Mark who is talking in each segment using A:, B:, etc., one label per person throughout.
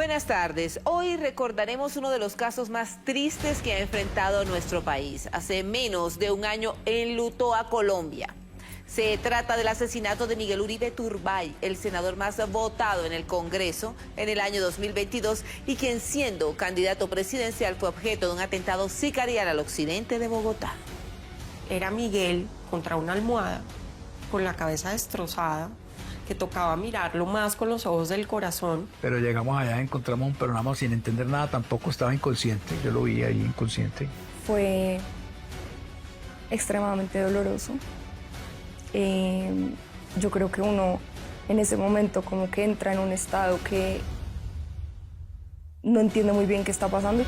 A: Buenas tardes. Hoy recordaremos uno de los casos más tristes que ha enfrentado nuestro país. Hace menos de un año enlutó a Colombia. Se trata del asesinato de Miguel Uribe Turbay, el senador más votado en el Congreso en el año 2022 y quien, siendo candidato presidencial, fue objeto de un atentado sicarial al occidente de Bogotá.
B: Era Miguel contra una almohada, con la cabeza destrozada, que tocaba mirarlo más con los ojos del corazón.
C: Pero llegamos allá, encontramos un programa sin entender nada, tampoco estaba inconsciente, yo lo vi ahí inconsciente.
D: Fue extremadamente doloroso. Yo creo que uno en ese momento como que entra en un estado que no entiende muy bien qué está pasando.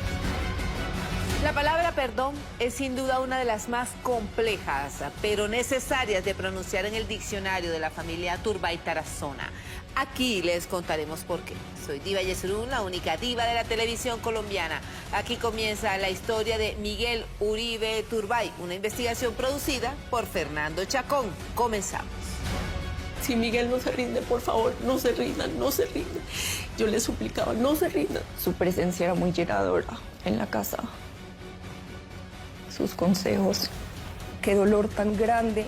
A: La palabra perdón es sin duda una de las más complejas, pero necesarias de pronunciar en el diccionario de la familia Turbay Tarazona. Aquí les contaremos por qué. Soy Diva Yesurún, la única diva de la televisión colombiana. Aquí comienza la historia de Miguel Uribe Turbay, una investigación producida por Fernando Chacón. Comenzamos.
B: Si Miguel no se rinde, por favor, no se rindan, no se rindan. Yo le suplicaba, no se rindan.
D: Su presencia era muy llenadora en la casa. Sus consejos. Qué dolor tan grande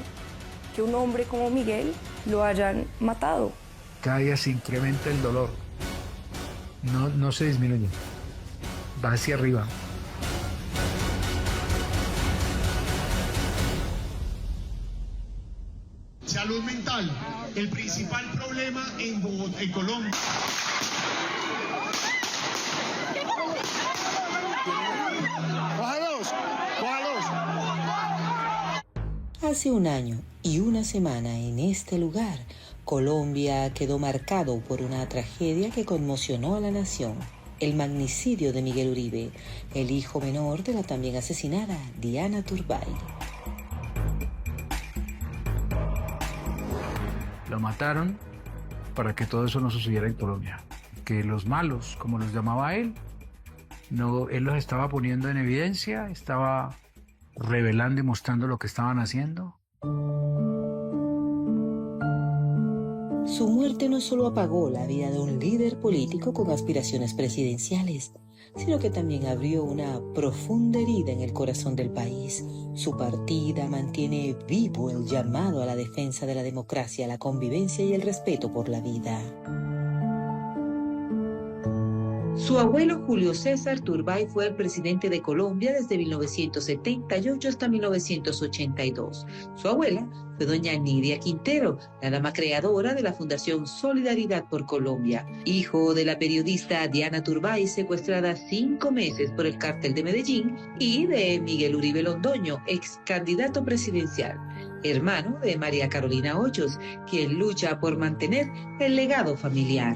D: que un hombre como Miguel lo hayan matado.
C: Cada día se incrementa el dolor, no se disminuye, va hacia arriba.
E: Salud mental, el principal problema en Bogotá, en Colombia.
F: Hace un año y una semana en este lugar, Colombia quedó marcado por una tragedia que conmocionó a la nación. El magnicidio de Miguel Uribe, el hijo menor de la también asesinada Diana Turbay.
C: Lo mataron para que todo eso no sucediera en Colombia. Que los malos, como los llamaba él, él los estaba poniendo en evidencia, estaba revelando y mostrando lo que estaban haciendo.
F: Su muerte no solo apagó la vida de un líder político con aspiraciones presidenciales, sino que también abrió una profunda herida en el corazón del país. Su partida mantiene vivo el llamado a la defensa de la democracia, la convivencia y el respeto por la vida. Su abuelo Julio César Turbay fue el presidente de Colombia desde 1978 hasta 1982. Su abuela fue doña Nidia Quintero, la dama creadora de la Fundación Solidaridad por Colombia. Hijo de la periodista Diana Turbay, secuestrada 5 meses por el cártel de Medellín, y de Miguel Uribe Londoño, ex candidato presidencial. Hermano de María Carolina Hoyos, quien lucha por mantener el legado familiar.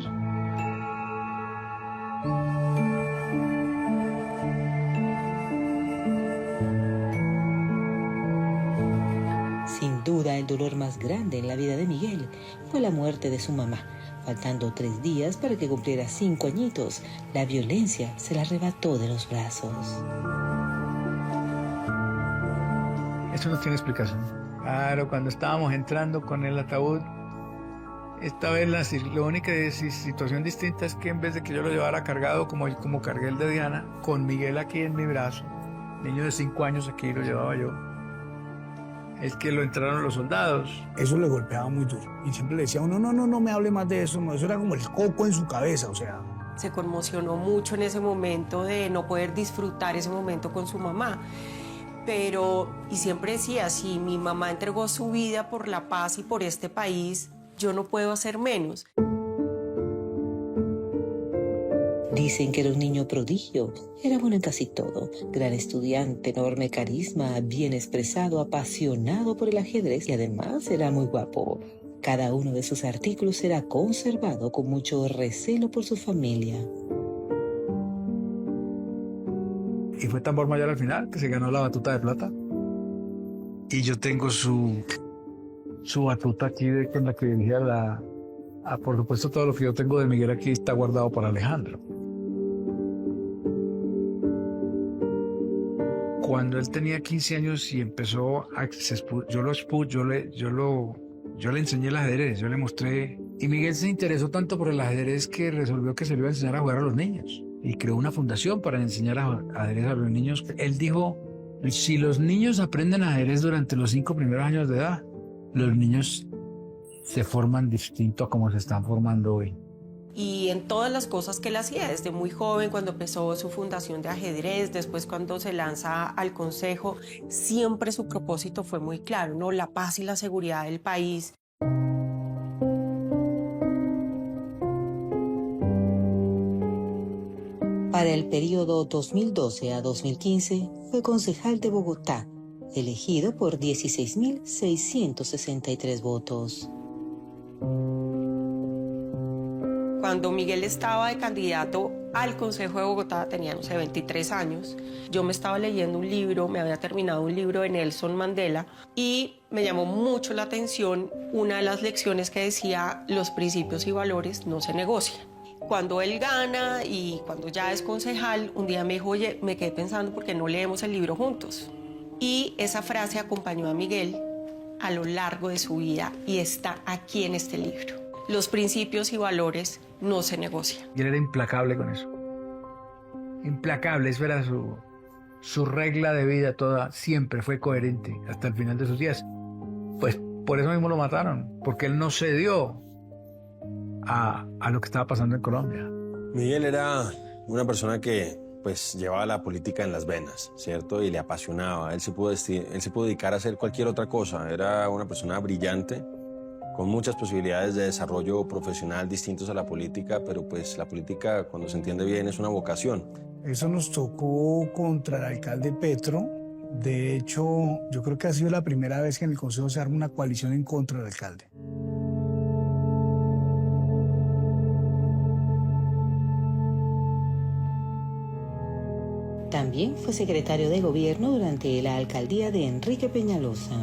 F: Sin duda, el dolor más grande en la vida de Miguel fue la muerte de su mamá. Faltando 3 días para que cumpliera 5 añitos, la violencia se la arrebató de los brazos.
C: Eso no tiene explicación. Claro, cuando estábamos entrando con el ataúd, esta vez la única situación distinta es que en vez de que yo lo llevara cargado como cargué el de Diana, con Miguel aquí en mi brazo, niño de 5 años aquí lo llevaba yo, es que lo entraron los soldados.
G: Eso le golpeaba muy duro. Y siempre le decía, no me hable más de eso. No, eso era como el coco en su cabeza, o sea.
B: Se conmocionó mucho en ese momento de no poder disfrutar ese momento con su mamá. Y siempre decía, si mi mamá entregó su vida por la paz y por este país, yo no puedo hacer menos.
F: Dicen que era un niño prodigio, era bueno en casi todo, gran estudiante, enorme carisma, bien expresado, apasionado por el ajedrez y además era muy guapo. Cada uno de sus artículos era conservado con mucho recelo por su familia.
C: Y fue tambor mayor al final, que se ganó la batuta de plata. Y yo tengo su batuta aquí con la que dirigía por supuesto, todo lo que yo tengo de Miguel aquí está guardado para Alejandro. Cuando él tenía 15 años y empezó yo le enseñé el ajedrez, yo le mostré Y Miguel se interesó tanto por el ajedrez que resolvió que se le iba a enseñar a jugar a los niños. Y creó una fundación para enseñar ajedrez a los niños. Él dijo, si los niños aprenden ajedrez durante los 5 primeros años de edad, los niños se forman distinto a como se están formando hoy.
B: Y en todas las cosas que él hacía, desde muy joven, cuando empezó su fundación de ajedrez, después cuando se lanza al consejo, siempre su propósito fue muy claro, ¿no? La paz y la seguridad del país.
F: Para el periodo 2012 a 2015 fue concejal de Bogotá, elegido por 16.663 votos.
B: Cuando Miguel estaba de candidato al Consejo de Bogotá, tenía, 23 años, yo me estaba leyendo un libro, me había terminado un libro de Nelson Mandela y me llamó mucho la atención una de las lecciones que decía, los principios y valores no se negocian. Cuando él gana y cuando ya es concejal, un día me dijo, oye, me quedé pensando por qué no leemos el libro juntos. Y esa frase acompañó a Miguel a lo largo de su vida y está aquí en este libro. Los principios y valores no se negocian.
C: Y él era implacable con eso. Implacable, eso era su regla de vida toda, siempre fue coherente hasta el final de sus días. Pues por eso mismo lo mataron, porque él no cedió a lo que estaba pasando en Colombia.
H: Miguel era una persona que pues llevaba la política en las venas, ¿cierto? Y le apasionaba. Él se pudo dedicar a hacer cualquier otra cosa. Era una persona brillante, con muchas posibilidades de desarrollo profesional distintos a la política, pero pues la política, cuando se entiende bien, es una vocación.
G: Eso nos tocó contra el alcalde Petro. De hecho, yo creo que ha sido la primera vez que en el Consejo se arma una coalición en contra del alcalde.
F: También fue secretario de gobierno durante la alcaldía de Enrique Peñalosa.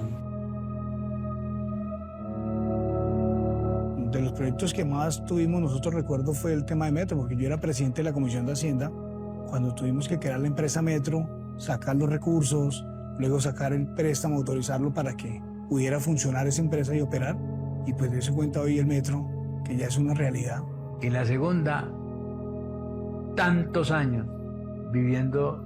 G: De los proyectos que más tuvimos nosotros, recuerdo, fue el tema de Metro, porque yo era presidente de la Comisión de Hacienda, cuando tuvimos que crear la empresa Metro, sacar los recursos, luego sacar el préstamo, autorizarlo para que pudiera funcionar esa empresa y operar, y pues de eso cuenta hoy el Metro, que ya es una realidad.
C: Y la segunda, tantos años viviendo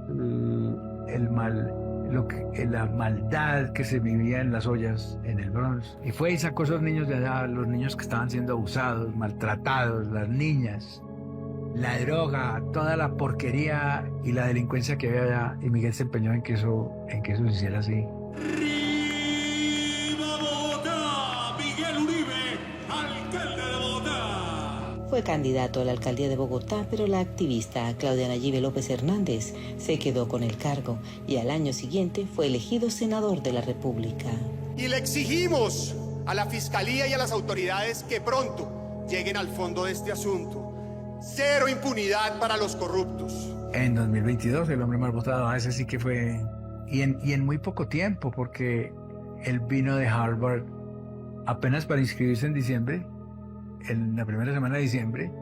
C: la maldad que se vivía en las ollas en el Bronx. Y fue y sacó a esos niños de allá, los niños que estaban siendo abusados, maltratados, las niñas, la droga, toda la porquería y la delincuencia que había allá. Y Miguel se empeñó en que eso se hiciera así.
E: ¡Viva Bogotá! Miguel Uribe, alcalde de Bogotá.
F: Fue candidato a la alcaldía de Bogotá, pero la activista Claudia Nayib López Hernández se quedó con el cargo y al año siguiente fue elegido senador de la República.
I: Y le exigimos a la Fiscalía y a las autoridades que pronto lleguen al fondo de este asunto. Cero impunidad para los corruptos.
C: En 2022, el hombre más votado, ese sí que fue... Y en muy poco tiempo, porque él vino de Harvard apenas para inscribirse en diciembre, en la primera semana de diciembre,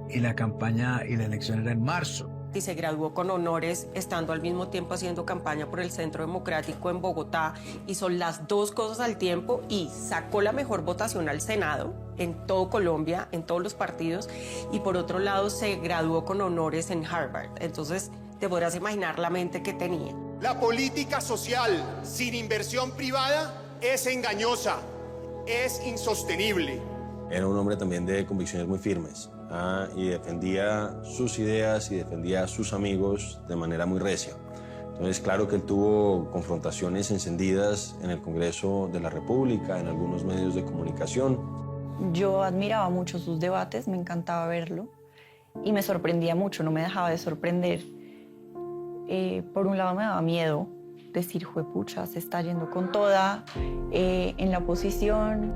C: y la campaña y la elección era en marzo.
B: Y se graduó con honores, estando al mismo tiempo haciendo campaña por el Centro Democrático en Bogotá. Hizo las dos cosas al tiempo y sacó la mejor votación al Senado en todo Colombia, en todos los partidos. Y por otro lado, se graduó con honores en Harvard. Entonces, te podrás imaginar la mente que tenía.
I: La política social sin inversión privada es engañosa, es insostenible.
H: Era un hombre también de convicciones muy firmes, y defendía sus ideas y defendía a sus amigos de manera muy recia. Entonces, claro que él tuvo confrontaciones encendidas en el Congreso de la República, en algunos medios de comunicación.
J: Yo admiraba mucho sus debates, me encantaba verlo y me sorprendía mucho, no me dejaba de sorprender. Por un lado me daba miedo decir, juepucha, se está yendo con toda en la oposición.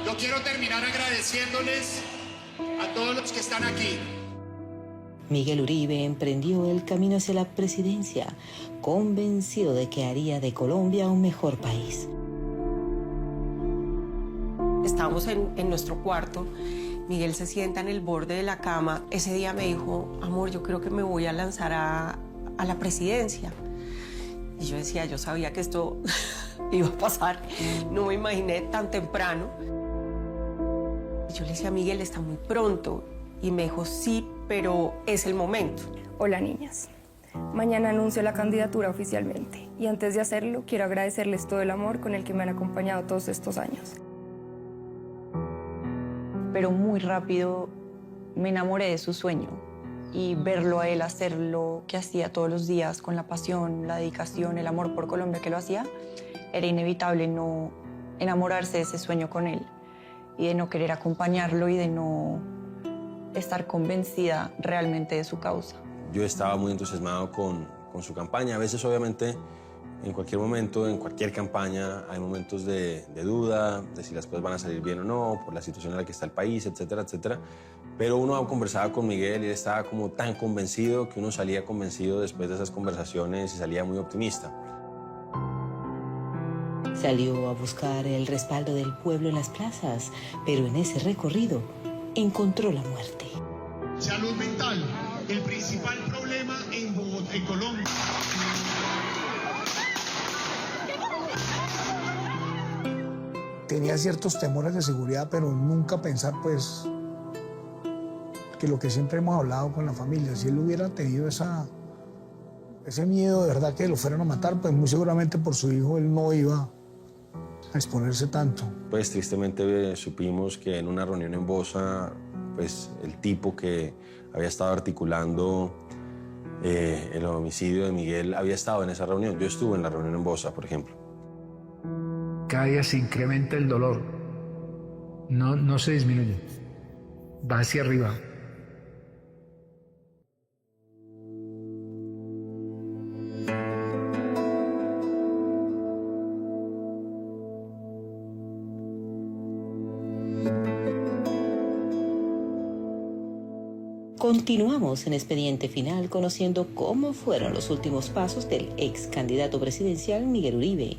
I: Yo quiero terminar agradeciéndoles a todos los que están aquí.
F: Miguel Uribe emprendió el camino hacia la presidencia, convencido de que haría de Colombia un mejor país.
B: Estábamos en nuestro cuarto Miguel se sienta en el borde de la cama. Ese día me dijo, amor, yo creo que me voy a lanzar a la presidencia. Y yo decía, yo sabía que esto iba a pasar. No me imaginé tan temprano. Y yo le decía, Miguel, está muy pronto. Y me dijo, sí, pero es el momento.
D: Hola, niñas. Mañana anuncio la candidatura oficialmente. Y antes de hacerlo, quiero agradecerles todo el amor con el que me han acompañado todos estos años.
J: Pero muy rápido me enamoré de su sueño y verlo a él hacer lo que hacía todos los días con la pasión, la dedicación, el amor por Colombia que lo hacía, era inevitable no enamorarse de ese sueño con él y de no querer acompañarlo y de no estar convencida realmente de su causa.
H: Yo estaba muy entusiasmado con su campaña. A veces, obviamente, en cualquier momento, en cualquier campaña, hay momentos de duda, de si las cosas van a salir bien o no, por la situación en la que está el país, etcétera, etcétera. Pero uno conversaba con Miguel y él estaba como tan convencido que uno salía convencido después de esas conversaciones y salía muy optimista.
F: Salió a buscar el respaldo del pueblo en las plazas, pero en ese recorrido encontró la muerte.
E: Salud mental, el principal problema en Bogotá, en Colombia.
G: Tenía ciertos temores de seguridad, pero nunca pensar, pues, que lo que siempre hemos hablado con la familia, si él hubiera tenido ese miedo de verdad que lo fueran a matar, pues muy seguramente por su hijo él no iba a exponerse tanto.
H: Pues tristemente supimos que en una reunión en Bosa, pues el tipo que había estado articulando el homicidio de Miguel había estado en esa reunión. Yo estuve en la reunión en Bosa, por ejemplo.
C: Cada día se incrementa el dolor, no se disminuye, va hacia arriba.
F: Continuamos en Expediente Final conociendo cómo fueron los últimos pasos del ex candidato presidencial Miguel Uribe,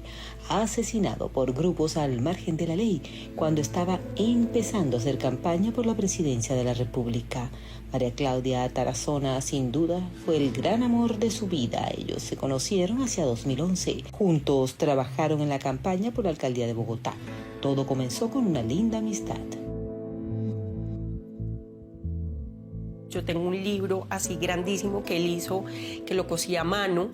F: asesinado por grupos al margen de la ley cuando estaba empezando a hacer campaña por la presidencia de la República. María Claudia Tarazona, sin duda, fue el gran amor de su vida. Ellos se conocieron hacia 2011. Juntos trabajaron en la campaña por la alcaldía de Bogotá. Todo comenzó con una linda amistad.
B: Yo tengo un libro así grandísimo que él hizo, que lo cosía a mano.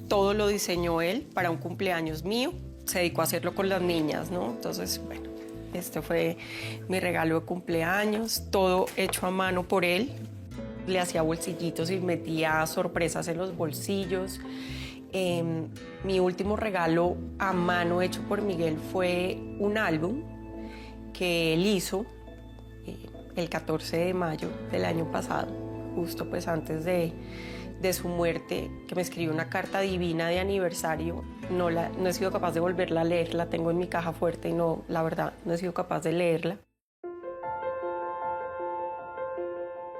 B: Todo lo diseñó él para un cumpleaños mío. Se dedicó a hacerlo con las niñas, ¿no? Entonces, bueno, este fue mi regalo de cumpleaños, todo hecho a mano por él. Le hacía bolsillitos y metía sorpresas en los bolsillos. Mi último regalo a mano hecho por Miguel fue un álbum que él hizo el 14 de mayo del año pasado, justo pues antes de su muerte, que me escribió una carta divina de aniversario. No he sido capaz de volverla a leer, la tengo en mi caja fuerte y no, la verdad, no he sido capaz de leerla.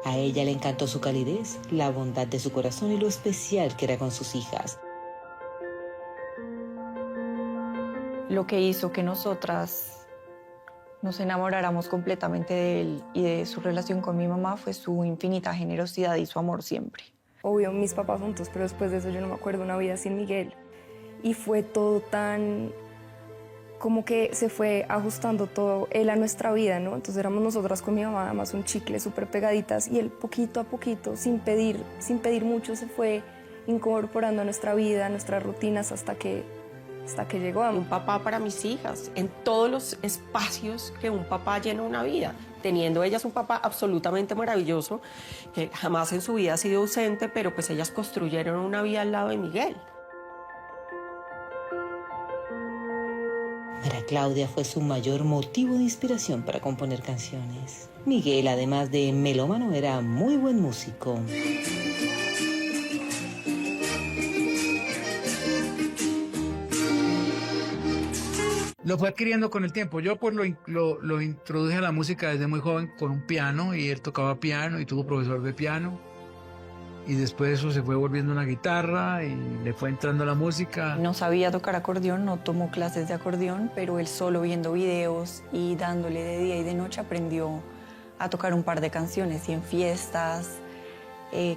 F: A ella le encantó su calidez, la bondad de su corazón y lo especial que era con sus hijas.
J: Lo que hizo que nosotras nos enamoráramos completamente de él y de su relación con mi mamá fue su infinita generosidad y su amor siempre.
D: Obvio, mis papás juntos, pero después de eso yo no me acuerdo una vida sin Miguel. Y fue todo tan... como que se fue ajustando todo él a nuestra vida, ¿no? Entonces éramos nosotras con mi mamá, además un chicle súper pegaditas, y él poquito a poquito, sin pedir mucho, se fue incorporando a nuestra vida, a nuestras rutinas, hasta que llegó a
B: un papá para mis hijas, en todos los espacios que un papá llena una vida, teniendo ellas un papá absolutamente maravilloso, que jamás en su vida ha sido ausente, pero pues ellas construyeron una vida al lado de Miguel.
F: María Claudia fue su mayor motivo de inspiración para componer canciones. Miguel, además de melómano, era muy buen músico.
C: Lo fue adquiriendo con el tiempo. Yo pues lo introduje a la música desde muy joven con un piano, y él tocaba piano y tuvo profesor de piano. Y después eso se fue volviendo una guitarra y le fue entrando a la música.
J: No sabía tocar acordeón, no tomó clases de acordeón, pero él solo viendo videos y dándole de día y de noche aprendió a tocar un par de canciones y en fiestas,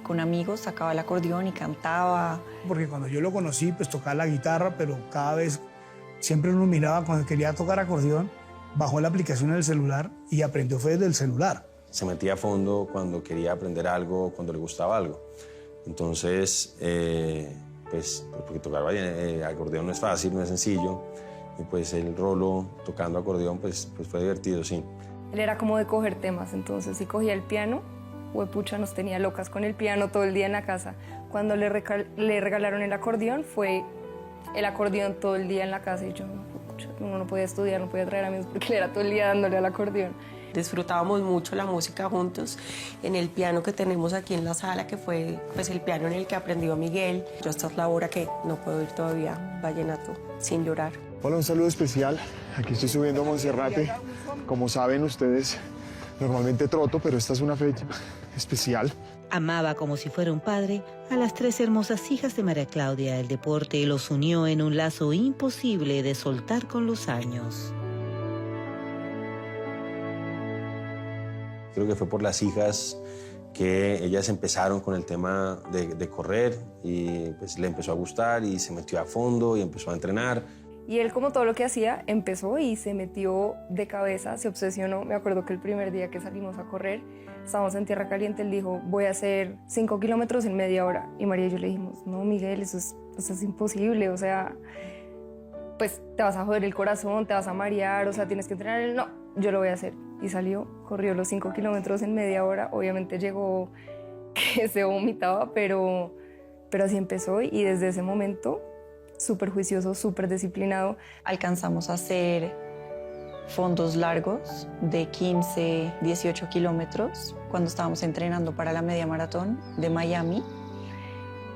J: con amigos, sacaba el acordeón y cantaba.
G: Porque cuando yo lo conocí, pues tocaba la guitarra, pero cada vez siempre uno miraba cuando quería tocar acordeón, bajó la aplicación en el celular y aprendió fue desde el celular.
H: Se metía a fondo cuando quería aprender algo, cuando le gustaba algo. Entonces, pues, porque tocar acordeón no es fácil, no es sencillo. Y pues el rolo tocando acordeón, pues fue divertido, sí.
D: Él era como de coger temas, entonces si cogía el piano, huepucha, nos tenía locas con el piano todo el día en la casa. Cuando le regalaron el acordeón, fue el acordeón todo el día en la casa y yo, huepucha, uno no podía estudiar, no podía traer amigos porque él era todo el día dándole al acordeón.
B: Disfrutábamos mucho la música juntos en el piano que tenemos aquí en la sala, que fue pues, el piano en el que aprendió Miguel. Yo esta es la hora que no puedo ir todavía vallenato sin llorar.
K: Hola, un saludo especial. Aquí estoy subiendo a Monserrate. Como saben ustedes, normalmente troto, pero esta es una fecha especial.
F: Amaba como si fuera un padre a las 3 hermosas hijas de María Claudia. El deporte los unió en un lazo imposible de soltar con los años.
H: Creo que fue por las hijas que ellas empezaron con el tema de correr y pues le empezó a gustar y se metió a fondo y empezó a entrenar.
D: Y él, como todo lo que hacía, empezó y se metió de cabeza, se obsesionó. Me acuerdo que el primer día que salimos a correr, estábamos en Tierra Caliente, él dijo, voy a hacer 5 kilómetros en media hora. Y María y yo le dijimos, no, Miguel, eso es imposible, o sea, pues te vas a joder el corazón, te vas a marear, o sea, tienes que entrenar. No, yo lo voy a hacer. Y salió, corrió los 5 kilómetros en media hora. Obviamente llegó que se vomitaba, pero así empezó y desde ese momento súper juicioso, súper disciplinado.
J: Alcanzamos a hacer fondos largos de 15, 18 kilómetros cuando estábamos entrenando para la media maratón de Miami.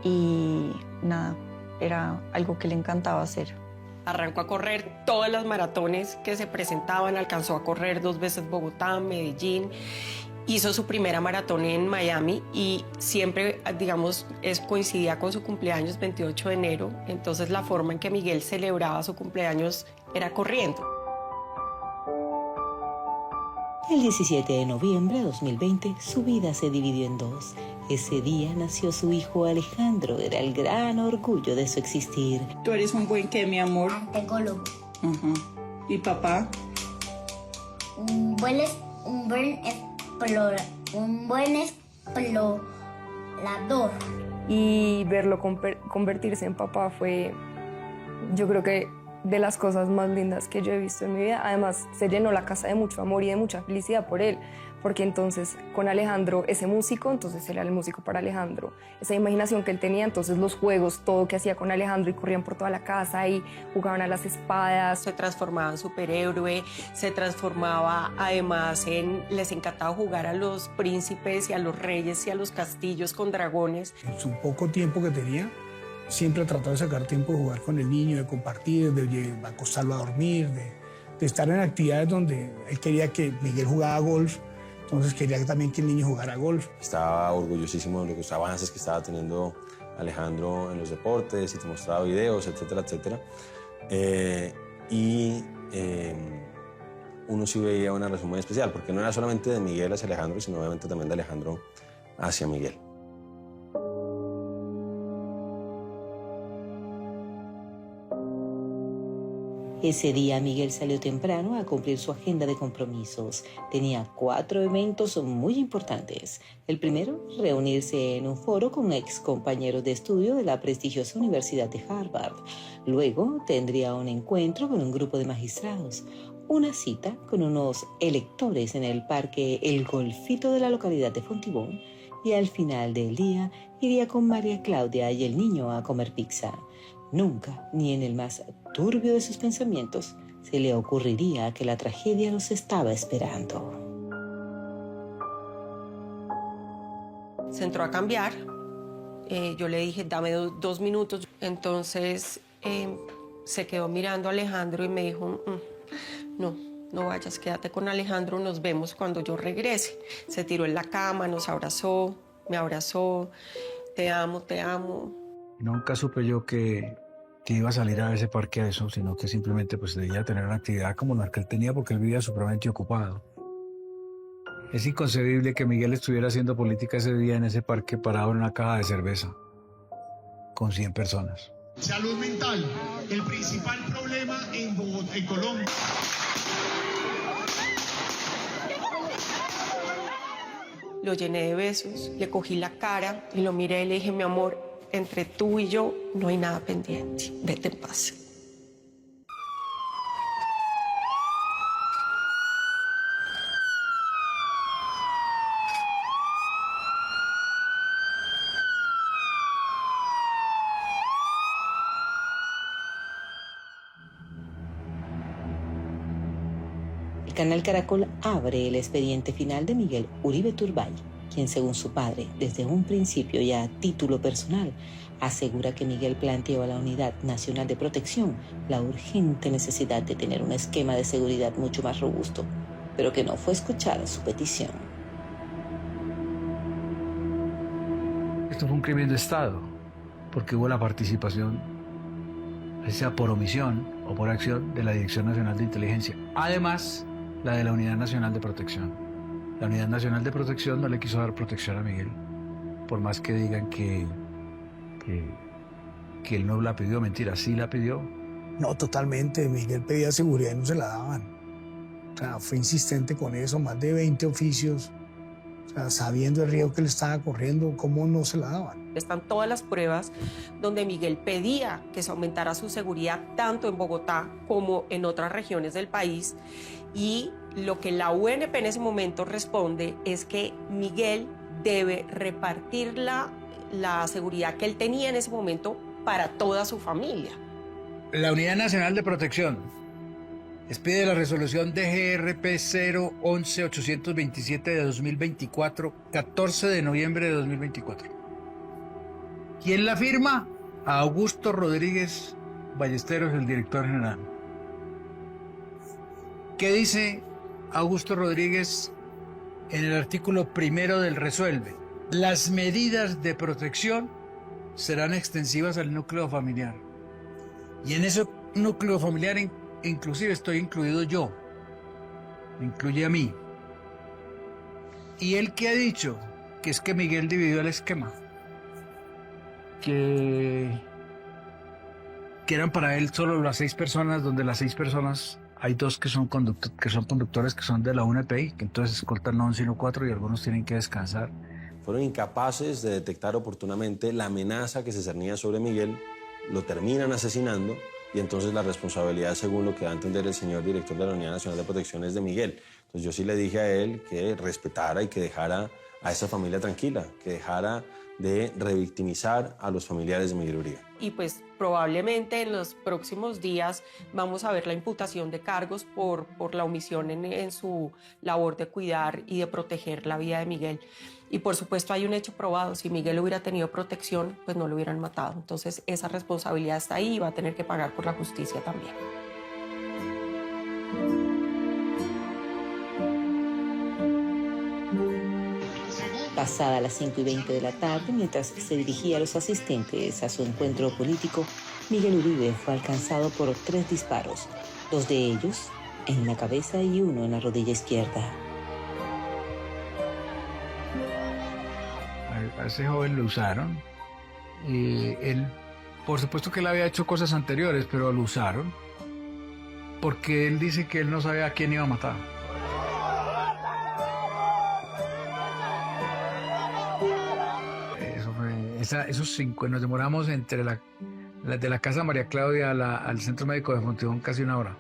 J: Y nada, era algo que le encantaba hacer.
B: Arrancó a correr todas las maratones que se presentaban, alcanzó a correr 2 veces Bogotá, Medellín. Hizo su primera maratón en Miami y siempre, digamos, coincidía con su cumpleaños 28 de enero. Entonces la forma en que Miguel celebraba su cumpleaños era corriendo.
F: El 17 de noviembre de 2020, su vida se dividió en 2. Ese día nació su hijo Alejandro, era el gran orgullo de su existir.
L: ¿Tú eres un buen qué, mi amor?
M: Antecólogo.
L: ¿Y papá?
M: Un buen explorador.
D: Y verlo convertirse en papá fue, yo creo que de las cosas más lindas que yo he visto en mi vida. Además, se llenó la casa de mucho amor y de mucha felicidad por él, porque entonces con Alejandro, ese músico, entonces él era el músico para Alejandro. Esa imaginación que él tenía, entonces los juegos, todo que hacía con Alejandro y corrían por toda la casa y jugaban a las espadas.
B: Se transformaba en superhéroe, se transformaba además les encantaba jugar a los príncipes y a los reyes y a los castillos con dragones.
G: En su poco tiempo que tenía, siempre trataba de sacar tiempo de jugar con el niño, de compartir, de acostarlo a dormir, de estar en actividades donde él quería que Miguel jugara golf, entonces quería también que el niño jugara golf.
H: Estaba orgullosísimo de los avances que estaba teniendo Alejandro en los deportes y te mostraba videos, etcétera, etcétera. Uno sí veía una relación muy especial, porque no era solamente de Miguel hacia Alejandro, sino obviamente también de Alejandro hacia Miguel.
F: Ese día Miguel salió temprano a cumplir su agenda de compromisos. Tenía 4 eventos muy importantes. El primero, reunirse en un foro con ex compañeros de estudio de la prestigiosa Universidad de Harvard. Luego tendría un encuentro con un grupo de magistrados. Una cita con unos electores en el parque El Golfito de la localidad de Fontibón. Y al final del día iría con María Claudia y el niño a comer pizza. Nunca, ni en el más turbio de sus pensamientos, se le ocurriría que la tragedia los estaba esperando.
B: Se entró a cambiar. Yo le dije, dame 2 minutos. Entonces se quedó mirando a Alejandro y me dijo, no vayas, quédate con Alejandro, nos vemos cuando yo regrese. Se tiró en la cama, nos abrazó, me abrazó, te amo, te amo.
C: Nunca supe yo que iba a salir a ese parque a eso, sino que simplemente pues debía tener una actividad como la que él tenía porque él vivía supremamente ocupado. Es inconcebible que Miguel estuviera haciendo política ese día en ese parque parado en una caja de cerveza con 100 personas.
E: Salud mental, el principal problema en Bogotá, en Colombia.
B: Lo llené de besos, le cogí la cara y lo miré y le dije, mi amor, entre tú y yo no hay nada pendiente, vete en paz.
F: El canal Caracol abre el expediente final de Miguel Uribe Turbay, quien según su padre, desde un principio y a título personal, asegura que Miguel planteó a la Unidad Nacional de Protección la urgente necesidad de tener un esquema de seguridad mucho más robusto, pero que no fue escuchada su petición.
C: Esto fue un crimen de Estado, porque hubo la participación, sea por omisión o por acción, de la Dirección Nacional de Inteligencia. Además, la de la Unidad Nacional de Protección. La Unidad Nacional de Protección no le quiso dar protección a Miguel, por más que digan que él no la pidió. Mentira, sí la pidió.
G: No, totalmente. Miguel pedía seguridad y no se la daban. O sea, fue insistente con eso, más de 20 oficios. O sea, sabiendo el riesgo que le estaba corriendo, ¿cómo no se la daban?
B: Están todas las pruebas donde Miguel pedía que se aumentara su seguridad tanto en Bogotá como en otras regiones del país, y lo que la UNP en ese momento responde es que Miguel debe repartir la seguridad que él tenía en ese momento para toda su familia.
C: La Unidad Nacional de Protección expide la resolución DGRP 011-827 de 2024, 14 de noviembre de 2024. ¿Quién la firma? Augusto Rodríguez Ballesteros, el director general. ¿Qué dice Augusto Rodríguez en el artículo primero del resuelve? Las medidas de protección serán extensivas al núcleo familiar. Y en ese núcleo familiar inclusive estoy incluido yo. Me incluye a mí. ¿Y él qué ha dicho? Que es que Miguel dividió el esquema. Que eran para él solo las 6 personas, donde las 6 personas hay 2 que son conductores que son de la UNP, que entonces escoltan no 11 sino 4 y algunos tienen que descansar.
H: Fueron incapaces de detectar oportunamente la amenaza que se cernía sobre Miguel, lo terminan asesinando y entonces la responsabilidad, según lo que da a entender el señor director de la Unidad Nacional de Protección, es de Miguel. Entonces yo sí le dije a él que respetara y que dejara a esa familia tranquila, que dejara de revictimizar a los familiares de Miguel Uribe.
B: Y pues probablemente en los próximos días vamos a ver la imputación de cargos por la omisión en su labor de cuidar y de proteger la vida de Miguel. Y por supuesto hay un hecho probado, si Miguel hubiera tenido protección, pues no lo hubieran matado. Entonces esa responsabilidad está ahí y va a tener que pagar por la justicia también.
F: Pasada las 5:20 de la tarde, mientras se dirigía a los asistentes a su encuentro político, Miguel Uribe fue alcanzado por 3 disparos, 2 de ellos en la cabeza y 1 en la rodilla izquierda.
C: A ese joven lo usaron. Él, por supuesto que él había hecho cosas anteriores, pero lo usaron porque él dice que él no sabía a quién iba a matar. Esos 5, nos demoramos entre de la casa María Claudia al centro médico de Fontibón casi 1 hora,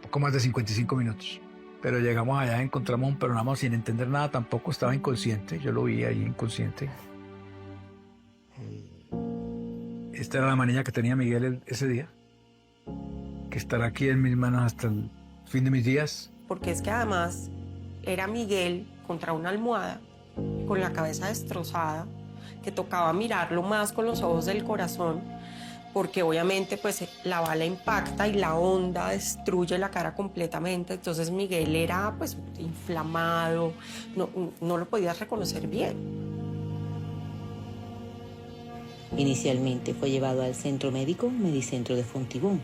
C: poco más de 55 minutos. Pero llegamos allá, encontramos un peronamo sin entender nada, tampoco estaba inconsciente, yo lo vi allí inconsciente. Esta era la manilla que tenía Miguel ese día, que estará aquí en mis manos hasta el fin de mis días.
B: Porque es que además era Miguel contra una almohada, con la cabeza destrozada, que tocaba mirarlo más con los ojos del corazón, porque obviamente pues la bala impacta y la onda destruye la cara completamente. Entonces Miguel era pues inflamado, no lo podías reconocer bien.
F: Inicialmente fue llevado al centro médico Medicentro de Fontibón.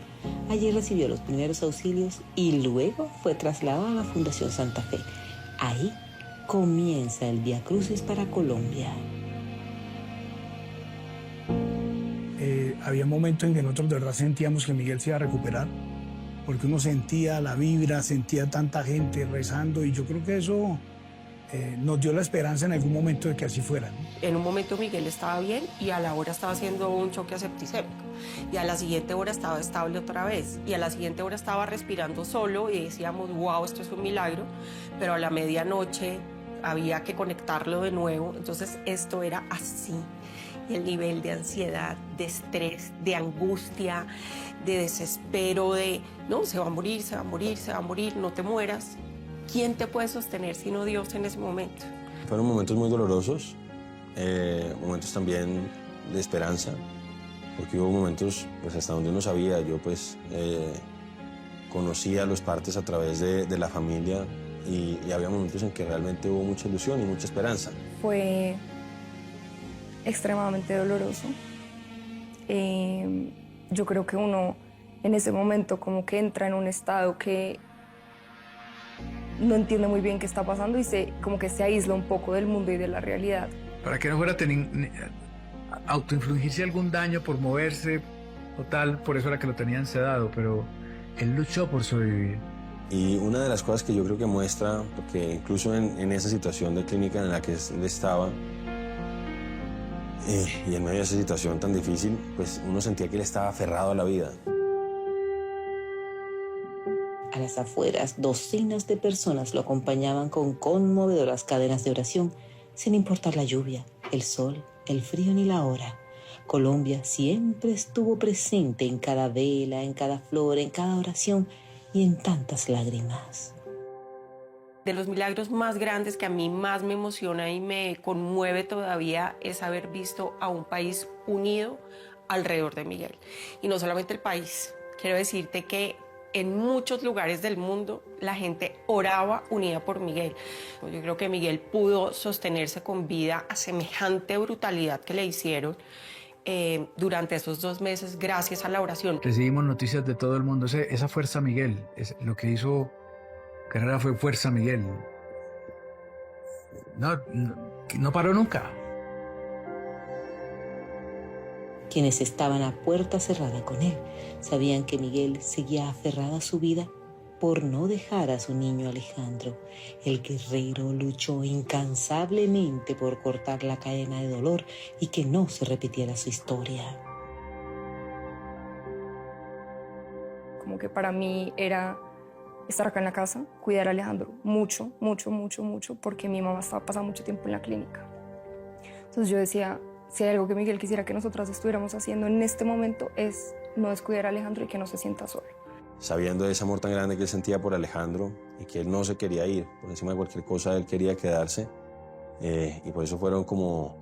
F: Allí recibió los primeros auxilios y luego fue trasladado a la Fundación Santa Fe. Ahí comienza el Vía Crucis para Colombia.
G: Había momentos en que nosotros de verdad sentíamos que Miguel se iba a recuperar, porque uno sentía la vibra, sentía tanta gente rezando, y yo creo que eso nos dio la esperanza en algún momento de que así fuera, ¿no?
B: En un momento Miguel estaba bien y a la hora estaba haciendo un choque septicémico. Y a la siguiente hora estaba estable otra vez. Y a la siguiente hora estaba respirando solo y decíamos, wow, esto es un milagro. Pero a la medianoche había que conectarlo de nuevo. Entonces esto era así. Y el nivel de ansiedad, de estrés, de angustia, de desespero, de no, se va a morir, se va a morir, se va a morir, no te mueras. ¿Quién te puede sostener sino Dios en ese momento?
H: Fueron momentos muy dolorosos, momentos también de esperanza, porque hubo momentos, pues hasta donde uno sabía, yo pues conocía a los partes a través de la familia y había momentos en que realmente hubo mucha ilusión y mucha esperanza.
D: Fue extremadamente doloroso. Yo creo que uno en ese momento como que entra en un estado que no entiende muy bien qué está pasando y como que se aísla un poco del mundo y de la realidad.
C: Para que no fuera a autoinfligirse algún daño por moverse o tal, por eso era que lo tenían sedado, pero él luchó por sobrevivir.
H: Y una de las cosas que yo creo que muestra, porque incluso en esa situación de clínica en la que él estaba, y en medio de esa situación tan difícil, pues uno sentía que él estaba aferrado a la vida.
F: A las afueras, docenas de personas lo acompañaban con conmovedoras cadenas de oración, sin importar la lluvia, el sol, el frío ni la hora. Colombia siempre estuvo presente en cada vela, en cada flor, en cada oración y en tantas lágrimas.
B: De los milagros más grandes que a mí más me emociona y me conmueve todavía es haber visto a un país unido alrededor de Miguel. Y no solamente el país, quiero decirte que en muchos lugares del mundo la gente oraba unida por Miguel. Yo creo que Miguel pudo sostenerse con vida a semejante brutalidad que le hicieron durante esos 2 meses gracias a la oración.
C: Recibimos noticias de todo el mundo. Esa fuerza Miguel, lo que hizo Carrera fue fuerza Miguel. No paró nunca.
F: Quienes estaban a puerta cerrada con él sabían que Miguel seguía aferrado a su vida por no dejar a su niño Alejandro. El guerrero luchó incansablemente por cortar la cadena de dolor y que no se repitiera su historia.
D: Como que para mí era estar acá en la casa, cuidar a Alejandro mucho, mucho, mucho, mucho, porque mi mamá estaba pasando mucho tiempo en la clínica. Entonces yo decía, si hay algo que Miguel quisiera que nosotras estuviéramos haciendo en este momento es no descuidar a Alejandro y que no se sienta solo.
H: Sabiendo de ese amor tan grande que él sentía por Alejandro y que él no se quería ir, por encima de cualquier cosa él quería quedarse, y por eso fueron como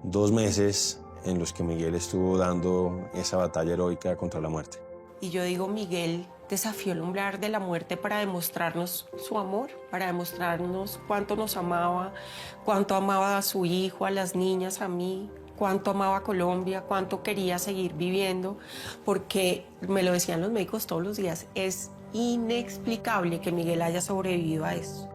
H: 2 meses en los que Miguel estuvo dando esa batalla heroica contra la muerte.
B: Y yo digo, Miguel desafió el umbral de la muerte para demostrarnos su amor, para demostrarnos cuánto nos amaba, cuánto amaba a su hijo, a las niñas, a mí, cuánto amaba a Colombia, cuánto quería seguir viviendo, porque me lo decían los médicos todos los días, es inexplicable que Miguel haya sobrevivido a eso.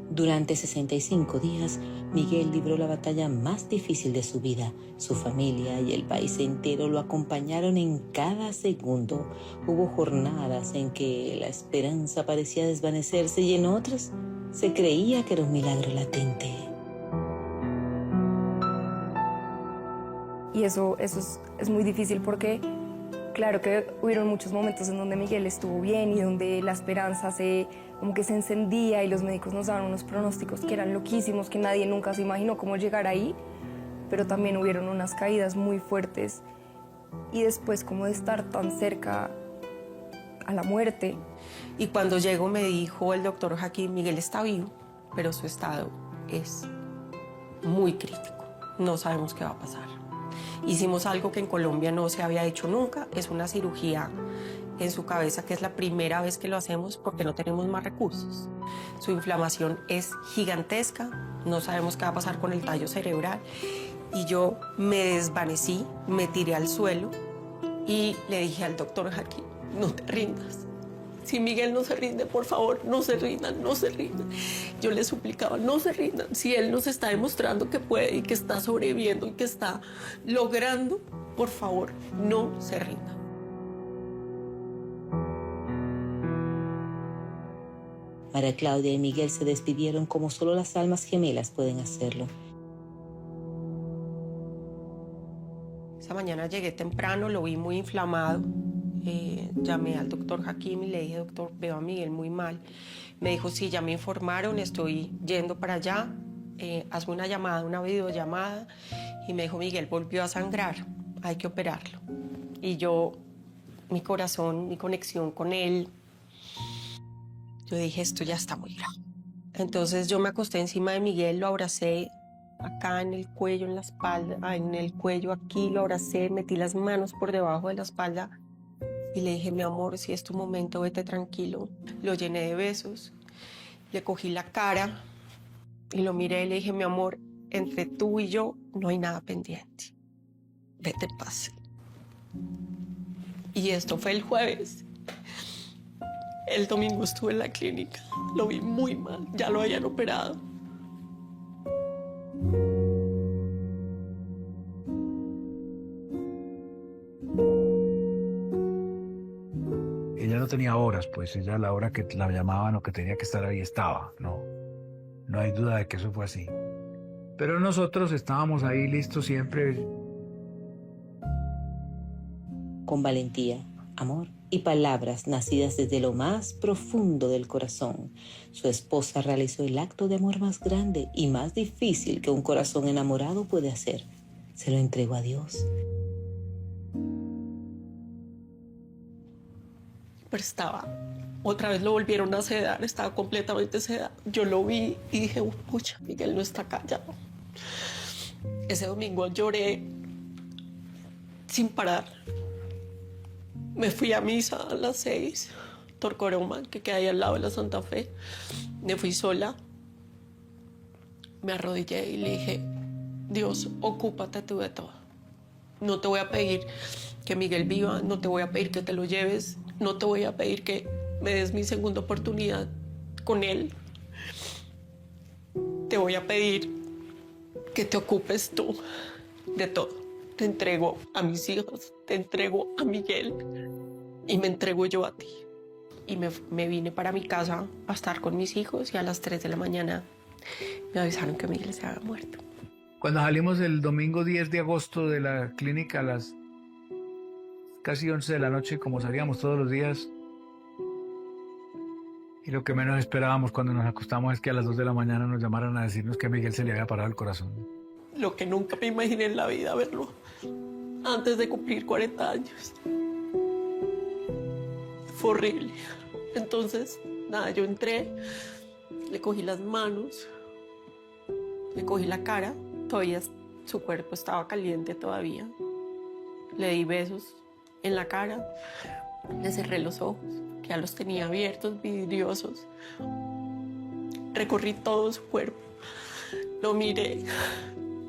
F: Durante 65 días, Miguel libró la batalla más difícil de su vida. Su familia y el país entero lo acompañaron en cada segundo. Hubo jornadas en que la esperanza parecía desvanecerse y en otras se creía que era un milagro latente.
D: Y eso es muy difícil porque claro que hubieron muchos momentos en donde Miguel estuvo bien y donde la esperanza como que se encendía y los médicos nos daban unos pronósticos que eran loquísimos, que nadie nunca se imaginó cómo llegar ahí, pero también hubieron unas caídas muy fuertes y después como de estar tan cerca a la muerte.
B: Y cuando llegó me dijo el doctor Joaquín, Miguel está vivo, pero su estado es muy crítico, no sabemos qué va a pasar. Hicimos algo que en Colombia no se había hecho nunca, es una cirugía en su cabeza, que es la primera vez que lo hacemos porque no tenemos más recursos. Su inflamación es gigantesca, no sabemos qué va a pasar con el tallo cerebral. Y yo me desvanecí, me tiré al suelo y le dije al doctor Joaquín, no te rindas, Si Miguel no se rinde, por favor, no se rindan, no se rindan. Yo les suplicaba, no se rindan. Si él nos está demostrando que puede y que está sobreviviendo y que está logrando, por favor, no se rindan.
F: María Claudia y Miguel se despidieron como solo las almas gemelas pueden hacerlo.
B: Esa mañana llegué temprano, lo vi muy inflamado. Llamé al doctor Hakim y le dije, doctor, veo a Miguel muy mal. Me dijo, sí, ya me informaron, estoy yendo para allá. Hazme una llamada, una videollamada. Y me dijo, Miguel volvió a sangrar, hay que operarlo. Y yo, mi corazón, mi conexión con él, yo dije, esto ya está muy grave. Entonces yo me acosté encima de Miguel, lo abracé acá en el cuello, en la espalda, en el cuello aquí, lo abracé, metí las manos por debajo de la espalda y le dije, mi amor, si es tu momento, vete tranquilo. Lo llené de besos, le cogí la cara y lo miré y le dije, mi amor, entre tú y yo no hay nada pendiente. Vete en paz. Y esto fue el jueves. El domingo estuve en la clínica, lo vi muy mal, ya lo habían operado.
C: Ella no tenía horas, pues ella a la hora que la llamaban o que tenía que estar ahí estaba, no hay duda de que eso fue así. Pero nosotros estábamos ahí listos siempre.
F: Con valentía, amor y palabras nacidas desde lo más profundo del corazón, su esposa realizó el acto de amor más grande y más difícil que un corazón enamorado puede hacer. Se lo entregó a Dios.
B: Pero otra vez lo volvieron a sedar, estaba completamente sedado. Yo lo vi y dije, pucha, Miguel no está callado. Ese domingo lloré sin parar. Me fui a misa a las 6, Torcoroma, que queda ahí al lado de la Santa Fe. Me fui sola. Me arrodillé y le dije, Dios, ocúpate tú de todo. No te voy a pedir que Miguel viva, no te voy a pedir que te lo lleves, no te voy a pedir que me des mi segunda oportunidad con él. Te voy a pedir que te ocupes tú de todo. Te entrego a mis hijos, te entrego a Miguel y me entrego yo a ti. Y me vine para mi casa a estar con mis hijos y a las 3 de la mañana me avisaron que Miguel se había muerto.
C: Cuando salimos el domingo 10 de agosto de la clínica a las casi 11 de la noche, como salíamos todos los días, y lo que menos esperábamos cuando nos acostamos es que a las 2 de la mañana nos llamaran a decirnos que a Miguel se le había parado el corazón.
B: Lo que nunca me imaginé en la vida verlo antes de cumplir 40 años. Fue horrible. Entonces, nada, yo entré, le cogí las manos, le cogí la cara, todavía su cuerpo estaba caliente todavía. Le di besos en la cara, le cerré los ojos, que ya los tenía abiertos, vidriosos. Recorrí todo su cuerpo, lo miré.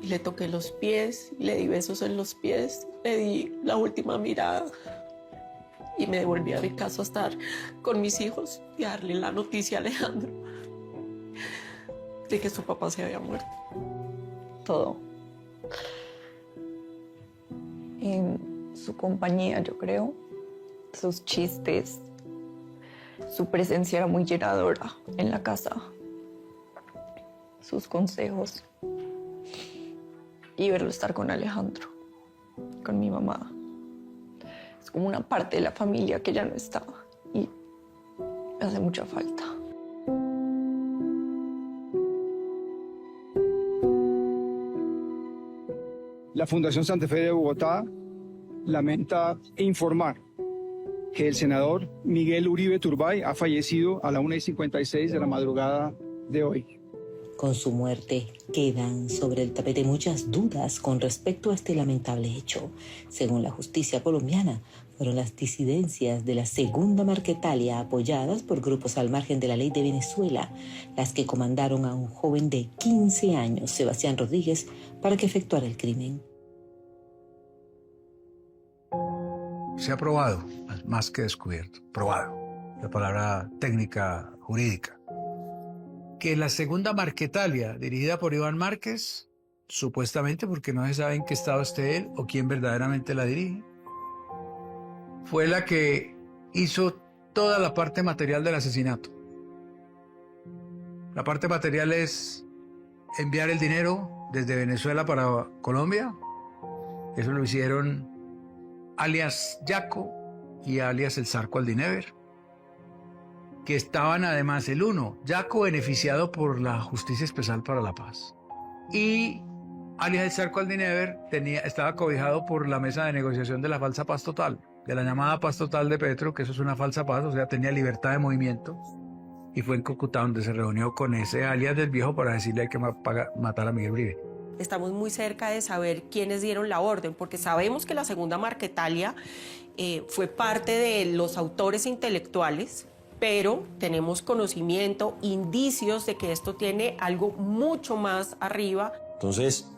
B: Y le toqué los pies, le di besos en los pies, le di la última mirada y me devolví a mi casa a estar con mis hijos y a darle la noticia a Alejandro de que su papá se había muerto.
J: Todo. En su compañía, yo creo, sus chistes, su presencia era muy llenadora en la casa, sus consejos. Y verlo estar con Alejandro, con mi mamá. Es como una parte de la familia que ya no estaba y me hace mucha falta.
N: La Fundación Santa Fe de Bogotá lamenta informar que el senador Miguel Uribe Turbay ha fallecido a la 1:56 de la madrugada de hoy.
F: Con su muerte quedan sobre el tapete muchas dudas con respecto a este lamentable hecho. Según la justicia colombiana, fueron las disidencias de la Segunda Marquetalia, apoyadas por grupos al margen de la ley de Venezuela, las que comandaron a un joven de 15 años, Sebastián Rodríguez, para que efectuara el crimen.
C: Se ha probado, más que descubierto, probado. la palabra técnica jurídica. Que la segunda Marquetalia, dirigida por Iván Márquez, supuestamente porque no se sabe en qué estado esté él o quién verdaderamente la dirige, fue la que hizo toda la parte material del asesinato. La parte material es enviar el dinero desde Venezuela para Colombia. Eso lo hicieron alias Yaco y alias el Zarco Aldinever, que estaban además el uno, Yaco, beneficiado por la Justicia Especial para la Paz, y alias el Zarco Aldinever estaba cobijado por la mesa de negociación de la falsa paz total, de la llamada paz total de Petro, que eso es una falsa paz, o sea, tenía libertad de movimiento, y fue en Cúcuta donde se reunió con ese alias del viejo para decirle hay que matar a Miguel Uribe.
B: Estamos muy cerca de saber quiénes dieron la orden, porque sabemos que la segunda Marquetalia fue parte de los autores intelectuales, pero tenemos conocimiento, indicios de que esto tiene algo mucho más arriba.
H: Entonces,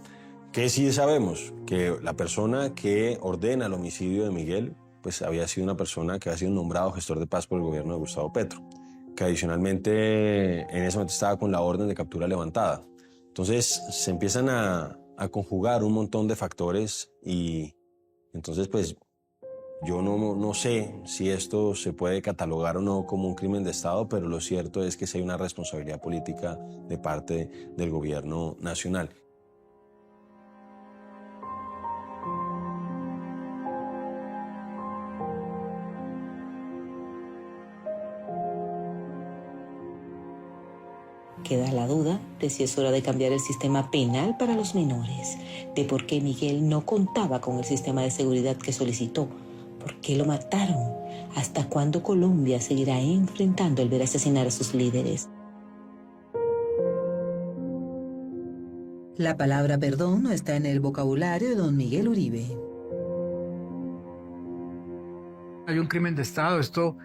H: ¿qué sí sabemos? Que la persona que ordena el homicidio de Miguel, pues había sido una persona que había sido nombrado gestor de paz por el gobierno de Gustavo Petro, que adicionalmente en ese momento estaba con la orden de captura levantada. Entonces se empiezan a conjugar un montón de factores y entonces pues yo no sé si esto se puede catalogar o no como un crimen de Estado, pero lo cierto es que sí hay una responsabilidad política de parte del gobierno nacional.
F: Queda la duda de si es hora de cambiar el sistema penal para los menores, de por qué Miguel no contaba con el sistema de seguridad que solicitó, por qué lo mataron, hasta cuándo Colombia seguirá enfrentando el ver asesinar a sus líderes. La palabra perdón no está en el vocabulario de don Miguel Uribe.
C: Hay un crimen de Estado, esto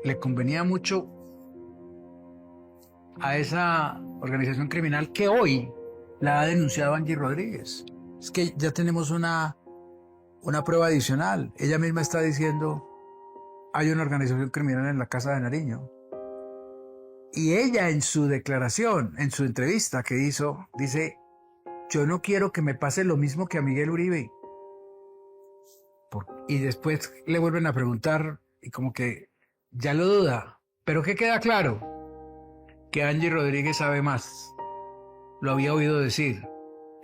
C: le convenía mucho a esa organización criminal que hoy la ha denunciado Angie Rodríguez. Es que ya tenemos una prueba adicional. Ella misma está diciendo, hay una organización criminal en la Casa de Nariño. Y ella en su declaración, en su entrevista que hizo, dice, yo no quiero que me pase lo mismo que a Miguel Uribe. Y después le vuelven a preguntar y como que ya lo duda. Pero ¿qué queda claro? Que Angie Rodríguez sabe más. Lo había oído decir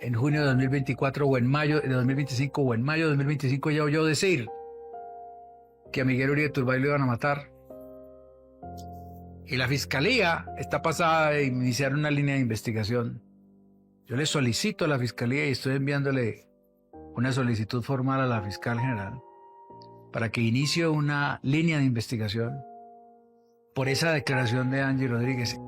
C: en junio de 2024 o en mayo de 2025 o en mayo de 2025 ella oyó decir que a Miguel Uribe Turbay lo iban a matar. Y la fiscalía está pasada de iniciar una línea de investigación. Yo le solicito a la fiscalía y estoy enviándole una solicitud formal a la fiscal general para que inicie una línea de investigación por esa declaración de Angie Rodríguez.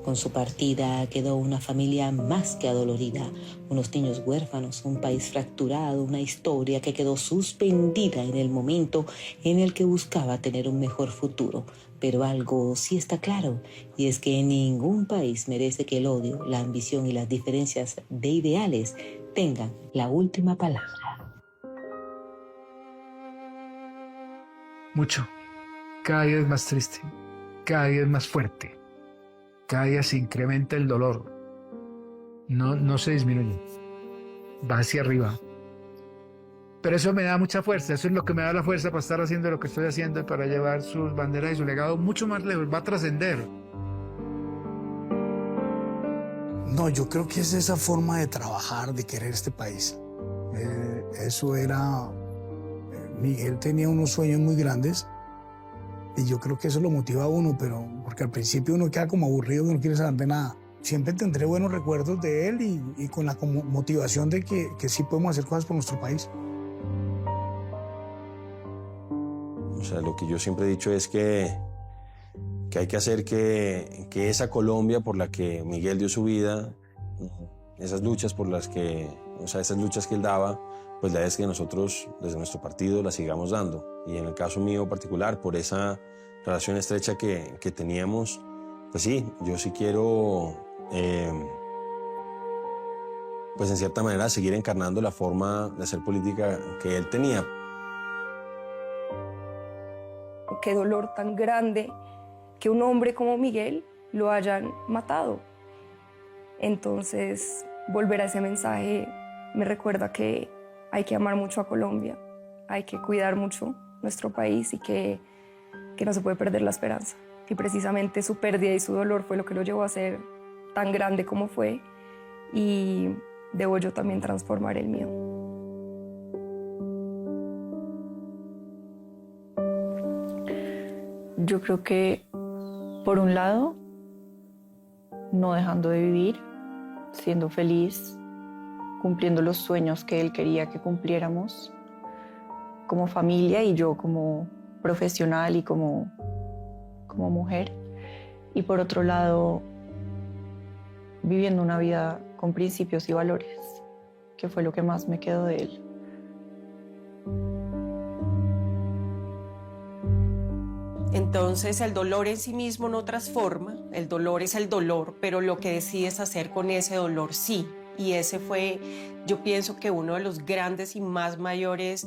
F: Con su partida quedó una familia más que adolorida, unos niños huérfanos, un país fracturado, una historia que quedó suspendida en el momento en el que buscaba tener un mejor futuro. Pero algo sí está claro, y es que ningún país merece que el odio, la ambición y las diferencias de ideales tengan la última palabra.
C: Mucho. Cada día es más triste, cada día es más fuerte. Cada día se incrementa el dolor, no se disminuye, va hacia arriba. Pero eso me da mucha fuerza, eso es lo que me da la fuerza para estar haciendo lo que estoy haciendo y para llevar sus banderas y su legado mucho más lejos, va a trascender.
G: No, yo creo que es esa forma de trabajar, de querer este país. Eso era... Miguel tenía unos sueños muy grandes. Y yo creo que eso lo motiva a uno, pero porque al principio uno queda como aburrido, que no quiere saber de nada. Siempre tendré buenos recuerdos de él y con la motivación de que sí podemos hacer cosas por nuestro país.
H: O sea, lo que yo siempre he dicho es que hay que hacer que esa Colombia por la que Miguel dio su vida, esas luchas por las que, o sea, esas luchas que él daba, pues la idea es que nosotros desde nuestro partido las sigamos dando. Y en el caso mío particular, por esa relación estrecha que teníamos, pues sí, yo sí quiero, pues en cierta manera, seguir encarnando la forma de hacer política que él tenía.
D: qué dolor tan grande que un hombre como Miguel lo hayan matado. Entonces, volver a ese mensaje me recuerda que hay que amar mucho a Colombia, hay que cuidar mucho nuestro país y que no se puede perder la esperanza. Y precisamente su pérdida y su dolor fue lo que lo llevó a ser tan grande como fue, y debo yo también transformar el mío.
J: Yo creo que, por un lado, no dejando de vivir, siendo feliz, cumpliendo los sueños que él quería que cumpliéramos como familia y yo como profesional y como mujer. Y por otro lado, viviendo una vida con principios y valores, que fue lo que más me quedó de él.
B: Entonces el dolor en sí mismo no transforma, el dolor es el dolor, pero lo que decides hacer con ese dolor sí. Y ese fue, yo pienso que uno de los grandes y más mayores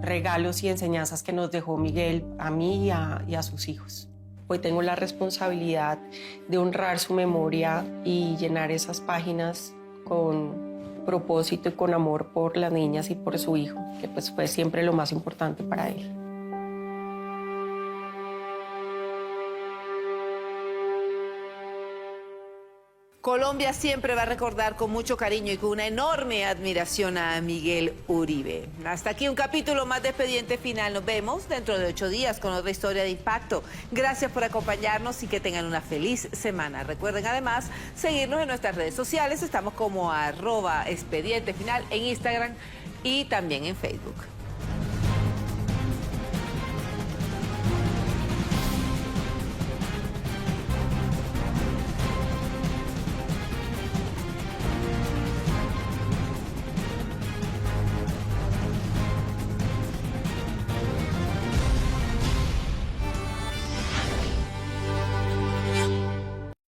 B: regalos y enseñanzas que nos dejó Miguel a mí y a sus hijos. Hoy tengo la responsabilidad de honrar su memoria y llenar esas páginas con propósito y con amor por las niñas y por su hijo, que pues fue siempre lo más importante para él.
A: Colombia siempre va a recordar con mucho cariño y con una enorme admiración a Miguel Uribe. Hasta aquí un capítulo más de Expediente Final. Nos vemos dentro de 8 días con otra historia de impacto. Gracias por acompañarnos y que tengan una feliz semana. Recuerden además seguirnos en nuestras redes sociales. Estamos como @expedientefinal en Instagram y también en Facebook.